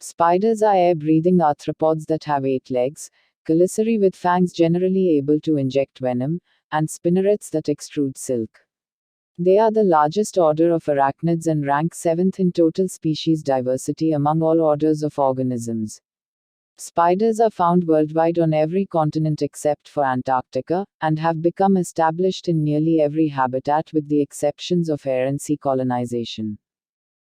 Spiders are air-breathing arthropods that have 8 legs, chelicerae with fangs generally able to inject venom, and spinnerets that extrude silk. They are the largest order of arachnids and rank 7th in total species diversity among all orders of organisms. Spiders are found worldwide on every continent except for Antarctica, and have become established in nearly every habitat with the exceptions of air and sea colonization.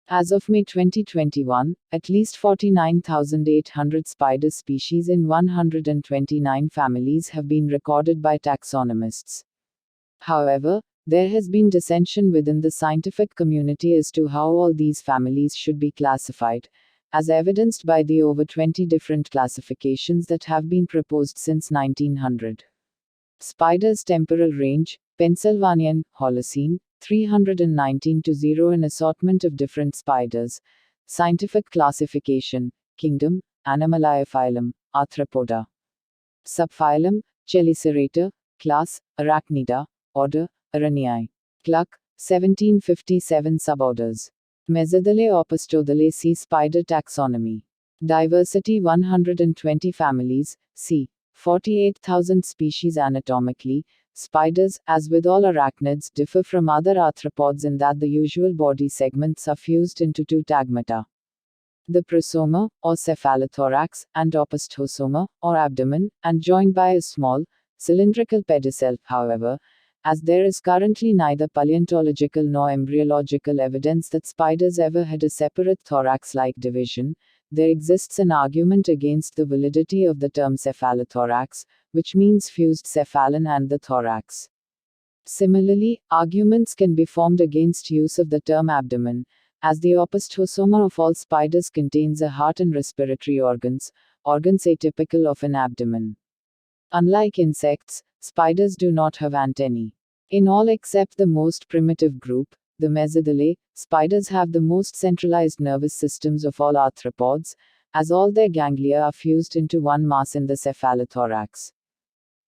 As of May 2021, at least 49,800 spider species in 129 families have been recorded by taxonomists. However, there has been dissension within the scientific community as to how all these families should be classified, as evidenced by the over 20 different classifications that have been proposed since 1900. Spiders' temporal range: Pennsylvanian, Holocene, 319 to 0. An assortment of different spiders. Scientific classification: Kingdom, Animaliaphylum, Arthropoda. Subphylum, Chelicerata. Class, Arachnida. Order, Araneae. Cluck, 1757. Suborders: Mesodale, Opisthodale. See Spider taxonomy. Diversity: 120 families, c. 48,000 species. Anatomically, spiders, as with all arachnids, differ from other arthropods in that the usual body segments are fused into two tagmata: the prosoma, or cephalothorax, and opisthosoma, or abdomen, and joined by a small, cylindrical pedicel. However, as there is currently neither paleontological nor embryological evidence that spiders ever had a separate thorax-like division, there exists an argument against the validity of the term cephalothorax, which means fused cephalon and the thorax. Similarly, arguments can be formed against use of the term abdomen, as the opisthosoma of all spiders contains a heart and respiratory organs atypical of an abdomen. Unlike insects, spiders do not have antennae. In all except the most primitive group, the Mesodale, spiders have the most centralized nervous systems of all arthropods, as all their ganglia are fused into one mass in the cephalothorax.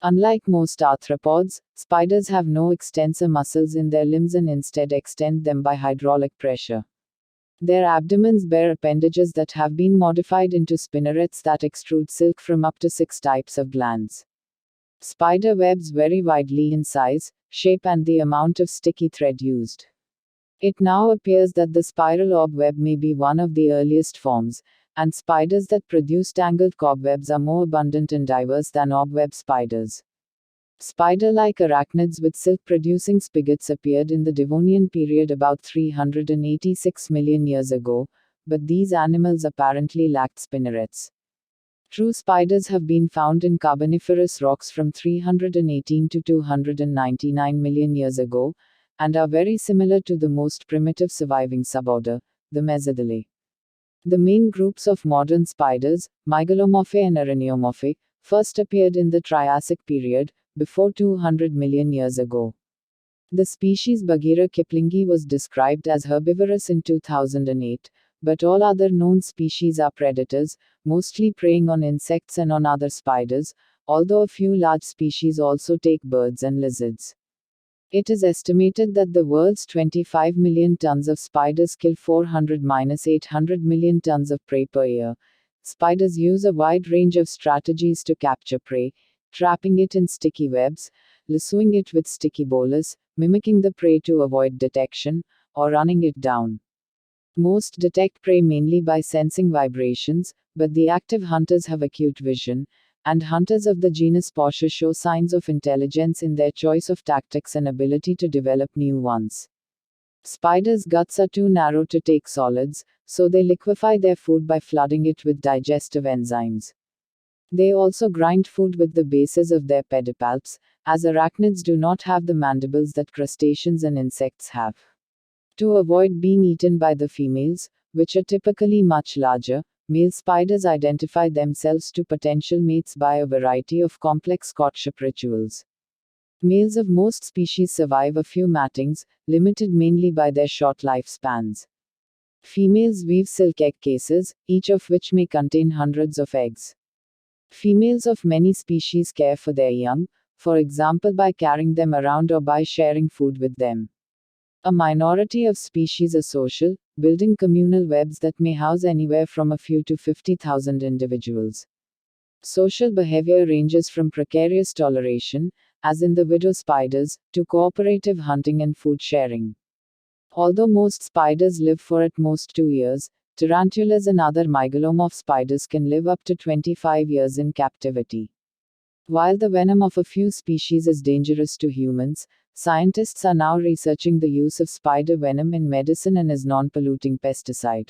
Unlike most arthropods, spiders have no extensor muscles in their limbs and instead extend them by hydraulic pressure. Their abdomens bear appendages that have been modified into spinnerets that extrude silk from up to 6 types of glands. Spider webs vary widely in size, shape, and the amount of sticky thread used. It now appears that the spiral orb web may be one of the earliest forms, and spiders that produce tangled cobwebs are more abundant and diverse than orb-web spiders. Spider-like arachnids with silk-producing spigots appeared in the Devonian period about 386 million years ago, but these animals apparently lacked spinnerets. True spiders have been found in Carboniferous rocks from 318 to 299 million years ago, and are very similar to the most primitive surviving suborder, the Mesodale. The main groups of modern spiders, Mygalomorphae and Araneomorphae, first appeared in the Triassic period, before 200 million years ago. The species Bagheera kiplingi was described as herbivorous in 2008, but all other known species are predators, mostly preying on insects and on other spiders, although a few large species also take birds and lizards. It is estimated that the world's 25 million tons of spiders kill 400–800 million tons of prey per year. Spiders use a wide range of strategies to capture prey: trapping it in sticky webs, lassoing it with sticky bolus, mimicking the prey to avoid detection, or running it down. Most detect prey mainly by sensing vibrations, but the active hunters have acute vision, and hunters of the genus Portia show signs of intelligence in their choice of tactics and ability to develop new ones. Spiders' guts are too narrow to take solids, so they liquefy their food by flooding it with digestive enzymes. They also grind food with the bases of their pedipalps, as arachnids do not have the mandibles that crustaceans and insects have. To avoid being eaten by the females, which are typically much larger, male spiders identify themselves to potential mates by a variety of complex courtship rituals. Males of most species survive a few matings, limited mainly by their short lifespans. Females weave silk egg cases, each of which may contain hundreds of eggs. Females of many species care for their young, for example by carrying them around or by sharing food with them. A minority of species are social, building communal webs that may house anywhere from a few to 50,000 individuals. Social behavior ranges from precarious toleration, as in the widow spiders, to cooperative hunting and food sharing. Although most spiders live for at most 2 years, tarantulas and other mygalomorph spiders can live up to 25 years in captivity. While the venom of a few species is dangerous to humans, scientists are now researching the use of spider venom in medicine and as non-polluting pesticide.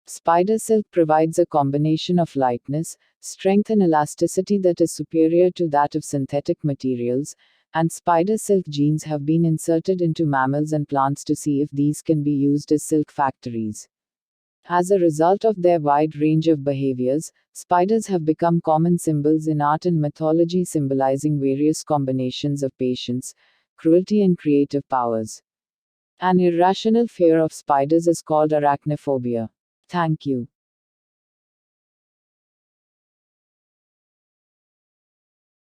Spider silk provides a combination of lightness, strength and elasticity that is superior to that of synthetic materials, and spider silk genes have been inserted into mammals and plants to see if these can be used as silk factories. As a result of their wide range of behaviors, spiders have become common symbols in art and mythology, symbolizing various combinations of patience, cruelty and creative powers. An irrational fear of spiders is called arachnophobia. Thank you.